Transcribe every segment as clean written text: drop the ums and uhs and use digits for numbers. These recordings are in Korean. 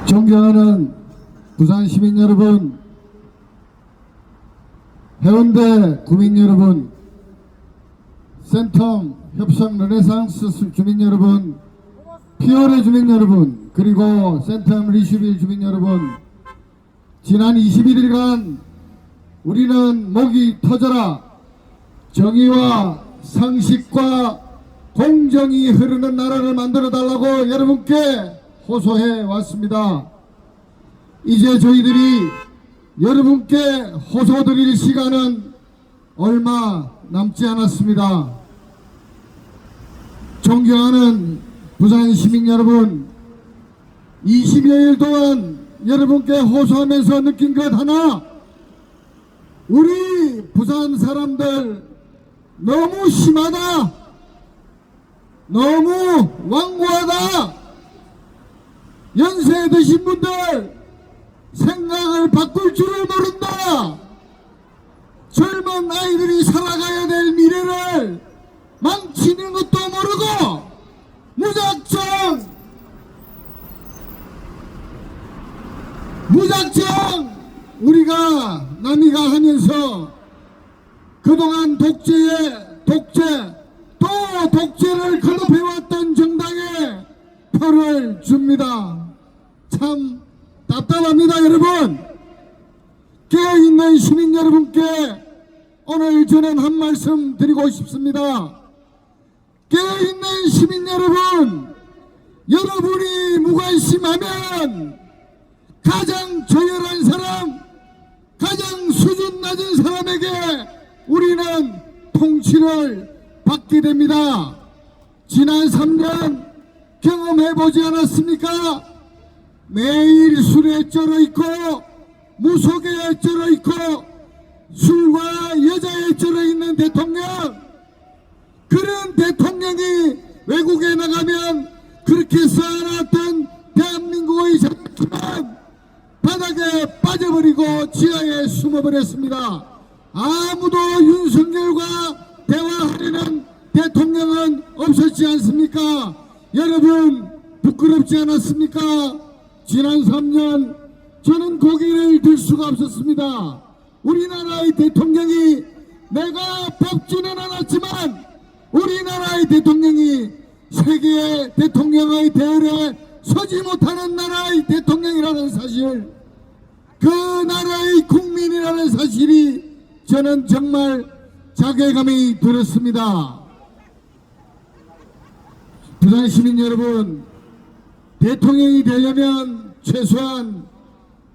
존경하는 부산 시민 여러분, 해운대 구민 여러분, 센텀 협상 르네상스 주민 여러분, 피오레 주민 여러분, 그리고 센텀 리슈빌 주민 여러분, 지난 21일간 우리는 목이 터져라 정의와 상식과 공정이 흐르는 나라를 만들어 달라고 여러분께 호소해 왔습니다. 이제 저희들이 여러분께 호소드릴 시간은 얼마 남지 않았습니다. 존경하는 부산 시민 여러분, 20여일 동안 여러분께 호소하면서 느낀 것 하나, 우리 부산 사람들 너무 심하다, 너무 완고하다, 연세 드신 분들 생각을 바꿀 줄을 모른다, 젊은 아이들이 살아가야 될 미래를 망치는 것도 모르고 무작정 우리가 남이가 하면서 그동안 독재 또 독재를 거듭해왔던 정당에 표를 줍니다. 참 답답합니다. 여러분, 깨어있는 시민 여러분께 오늘 저는 한 말씀 드리고 싶습니다. 깨어있는 시민 여러분, 여러분이 무관심하면 가장 저열한 사람, 가장 수준 낮은 사람에게 우리는 통치를 받게 됩니다. 지난 3년 경험해보지 않았습니까? 매일 술에 쩔어있고 무속에 쩔어있고 술과 여자에 쩔어있는 대통령, 그런 대통령이 외국에 나가면 그렇게 쌓아놨던 대한민국의 자존심은 바닥에 빠져버리고 지하에 숨어버렸습니다. 아무도 윤석열과 대화하려는 대통령은 없었지 않습니까? 여러분, 부끄럽지 않았습니까? 지난 3년 저는 고개를 들 수가 없었습니다. 우리나라의 대통령이, 내가 뽑지는 않았지만 우리나라의 대통령이 세계의 대통령의 대열에 서지 못하는 나라의 대통령이라는 사실, 그 나라의 국민이라는 사실이 저는 정말 자괴감이 들었습니다. 부산 시민 여러분, 대통령이 되려면 최소한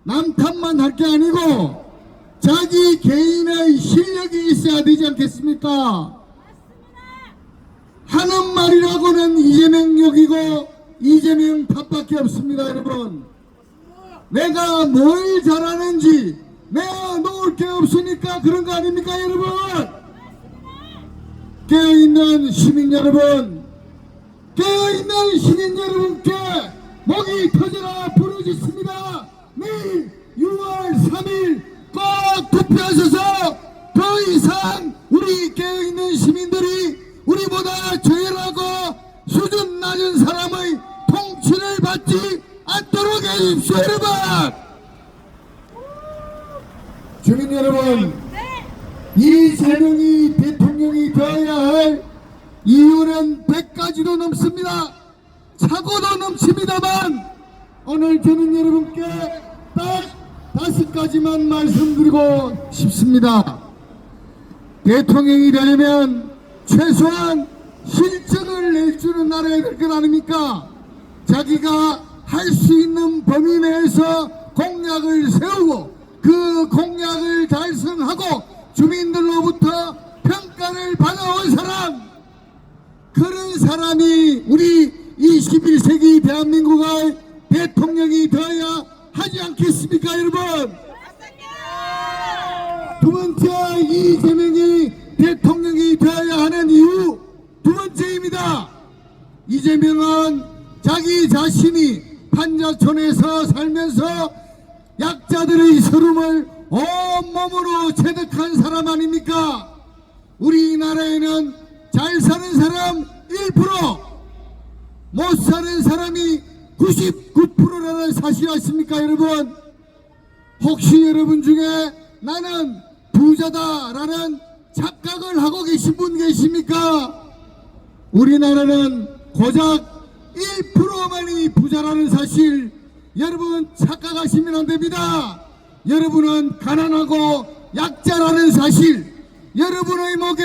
남 탓만 할 게 아니고 자기 개인의 실력이 있어야 되지 않겠습니까? 하는 말이라고는 이재명 욕이고 이재명 탓밖에 없습니다. 여러분, 내가 뭘 잘하는지 내가 놓을 게 없으니까 그런 거 아닙니까? 여러분, 깨어있는 시민 여러분, 깨어있는 시민 여러분께 목이 터져라 부르짖습니다. 내일 6월 3일 꼭 투표하셔서 더 이상 우리 깨어있는 시민들이 우리보다 저열하고 수준 낮은 사람의 통치를 받지 않도록 해주십시오. 여러분, 주민 여러분, 이재명이 대통령이 되어야 할 이유는 100가지도 넘습니다. 사고도 넘칩니다만 오늘 저는 여러분께 딱 5가지만 말씀드리고 싶습니다. 대통령이 되려면 최소한 실적을 낼 줄은 알아야 될 것 아닙니까? 자기가 할 수 있는 범위 내에서 공약을 세우고 그 공약을 달성하고 주민들로부터 평가를 받아온 사람, 그런 사람이 우리 21세기 대한민국의 대통령이 되어야 하지 않겠습니까? 여러분, 두 번째, 이재명이 대통령이 되어야 하는 이유 두 번째입니다. 이재명은 자기 자신이 판자촌에서 살면서 약자들의 서름을 온몸으로 체득한 사람 아닙니까? 우리나라에는 잘 사는 사람 1%, 못 사는 사람이 99%라는 사실 아십니까 여러분? 혹시 여러분 중에 나는 부자다라는 착각을 하고 계신 분 계십니까? 우리나라는 고작 1%만이 부자라는 사실 여러분 착각하시면 안 됩니다. 여러분은 가난하고 약자라는 사실, 여러분의 목에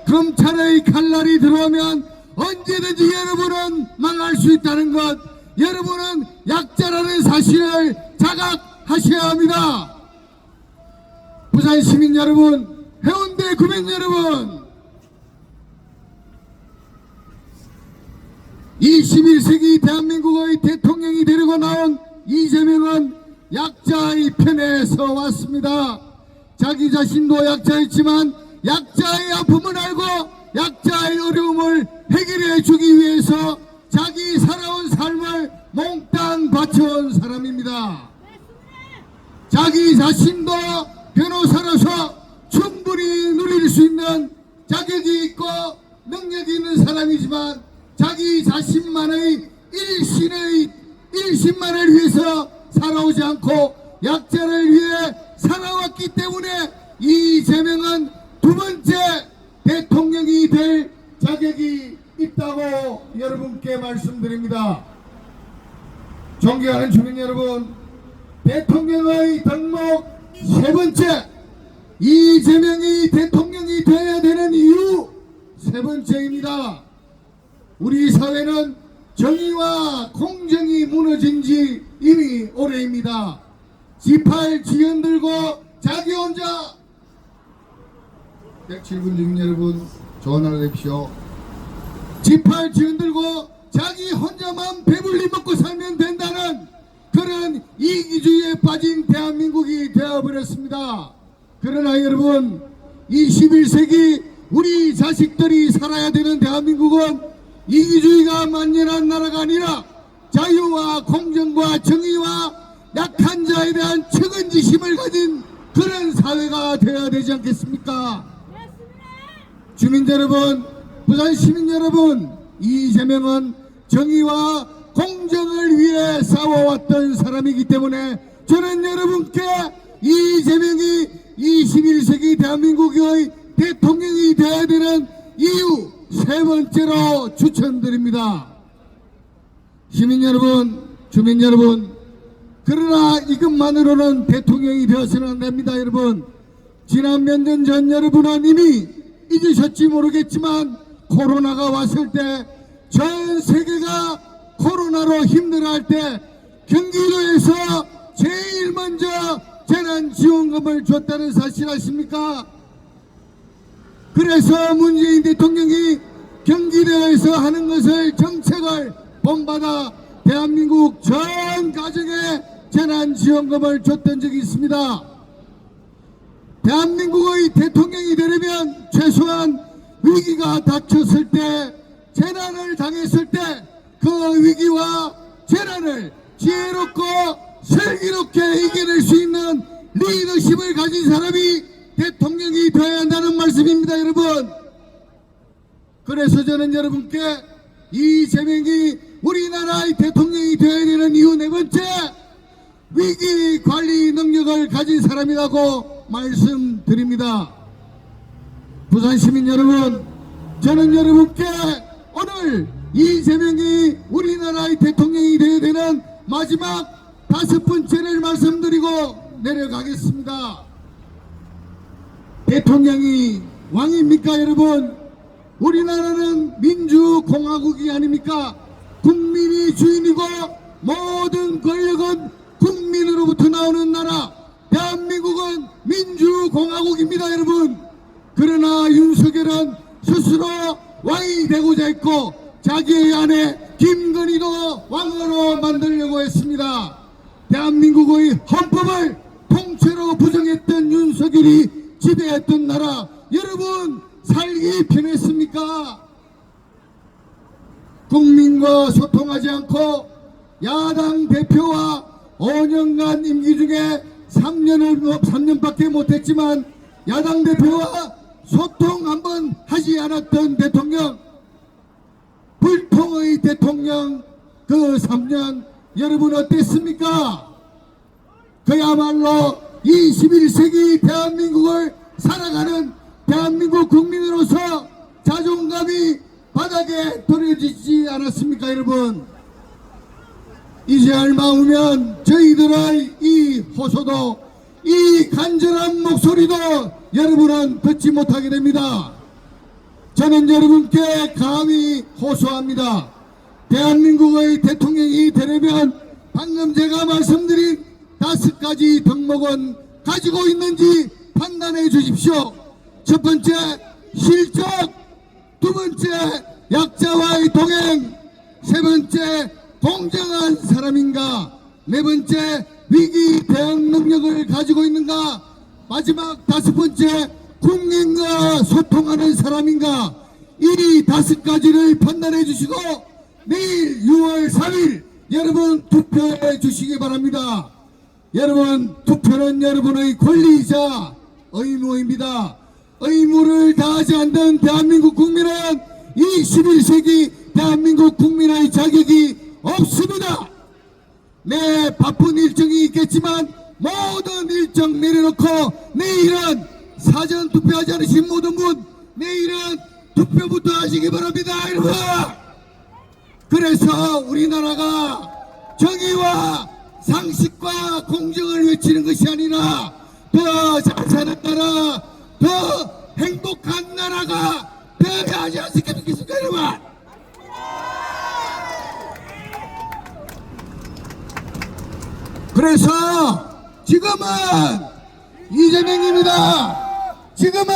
검찰의 칼날이 들어오면 언제든지 여러분은 망할 수 있다는 것, 여러분은 약자라는 사실을 자각하셔야 합니다. 부산 시민 여러분, 해운대 구민 여러분, 21세기 대한민국의 대통령이 되려고 나온 이재명은 약자의 편에 서 왔습니다. 자기 자신도 약자였지만 약자의 아픔을 알고 약자의 어려움을 해결해 주기 위해서 자기 살아온 삶을 몽땅 바쳐온 사람입니다. 자기 자신도 변호사로서 충분히 누릴 수 있는 자격이 있고 능력이 있는 사람이지만 자기 자신만의 일심만을 위해서 살아오지 않고 약자를 위해 살아왔기 때문에 이재명은 두 번째 대통령이 될 자격이 있다고 여러분께 말씀드립니다. 존경하는 주민 여러분, 대통령의 덕목 세 번째, 이재명이 대통령이 되어야 되는 이유 세 번째입니다. 우리 사회는 정의와 공정이 무너진 지 이미 오래입니다. 지팔 지연 들고 자기 혼자 107분 주민 여러분 좋은 하루 되십시오. 지팔 지연 들고 자기 혼자만 배불리 먹고 살면 된다는 그런 이기주의에 빠진 대한민국이 되어버렸습니다. 그러나 여러분, 21세기 우리 자식들이 살아야 되는 대한민국은 이기주의가 만연한 나라가 아니라 자유와 공정과 정의와 약한 자에 대한 측은지심을 가진 그런 사회가 되어야 되지 않겠습니까? 주민 여러분, 부산 시민 여러분, 이재명은 정의와 공정을 위해 싸워왔던 사람이기 때문에 저는 여러분께 이재명이 21세기 대한민국의 대통령이 되어야 되는 이유 세 번째로 추천드립니다. 시민 여러분, 주민 여러분, 그러나 이것만으로는 대통령이 되어서는 안 됩니다. 여러분, 지난 몇 년 전 여러분은 이미 잊으셨지 모르겠지만 코로나가 왔을 때 전 세계가 코로나로 힘들어할 때 경기도에서 제일 먼저 재난지원금을 줬다는 사실 아십니까? 그래서 문재인 대통령이 경기도에서 하는 것을 정책을 본받아 대한민국 전 가정에 재난지원금을 줬던 적이 있습니다. 대한민국의 대통령이 되려면 최소한 위기가 닥쳤을 때, 재난을 당했을 때 그 위기와 재난을 지혜롭고 슬기롭게 이겨낼 수 있는 리더십을 가진 사람이 대통령이 되어야 한다는 말씀입니다. 여러분, 그래서 저는 여러분께 이재명이 우리나라의 대통령이 되어야 되는 이유 네 번째, 위기 관리 능력을 가진 사람이라고 말씀드립니다. 부산 시민 여러분, 저는 여러분께 오늘 이재명이 우리나라의 대통령이 되어야 되는 마지막 다섯 번째를 말씀드리고 내려가겠습니다. 대통령이 왕입니까 여러분? 우리나라는 민주공화국이 아닙니까? 국민이 주인이고 모든 권력은 국민으로부터 나오는 나라 대한민국은 민주공화국입니다 여러분. 그러나 윤석열은 스스로 왕이 되고자 했고 자기의 아내 김건희도 왕으로 만들려고 했습니다. 대한민국의 헌법을 통째로 부정했던 윤석열이 지배했던 나라 여러분 살기 편했습니까? 국민과 소통하지 않고 야당 대표와 5년간 임기 중에 3년밖에 못했지만 야당 대표와 소통 한번 하지 않았던 대통령, 불통의 대통령, 그 3년 여러분 어땠습니까? 그야말로 21세기 대한민국을 살아가는 대한민국 국민으로서 자존감이 바닥에 떨어지지 않았습니까 여러분? 이제 얼마 후면 저희들의 이 호소도, 이 간절한 목소리도 여러분은 듣지 못하게 됩니다. 저는 여러분께 감히 호소합니다. 대한민국의 대통령이 되려면 방금 제가 말씀드린 5가지 덕목은 가지고 있는지 판단해 주십시오. 첫 번째, 실적. 두 번째, 약자와의 동행. 세 번째, 공정한 사람인가. 네 번째, 위기 대응 능력을 가지고 있는가. 마지막 5번째, 국민과 소통하는 사람인가. 이 5가지를 판단해 주시고 내일 6월 3일 여러분 투표해 주시기 바랍니다. 여러분, 투표는 여러분의 권리이자 의무입니다. 의무를 다하지 않는 대한민국 국민은 21세기 대한민국 국민의 자격이 없습니다. 네, 바쁜 일정이 있겠지만 모든 일정 내려놓고 내일은 사전 투표하지 않으신 모든 분, 내일은 투표부터 하시기 바랍니다 여러분. 그래서 우리나라가 정의와 상식과 공정을 외치는 것이 아니라 더 잘 사는 나라, 더 행복한 나라가 되어야 하지 않겠습니까 여러분? 그래서 지금은 이재명입니다. 지금은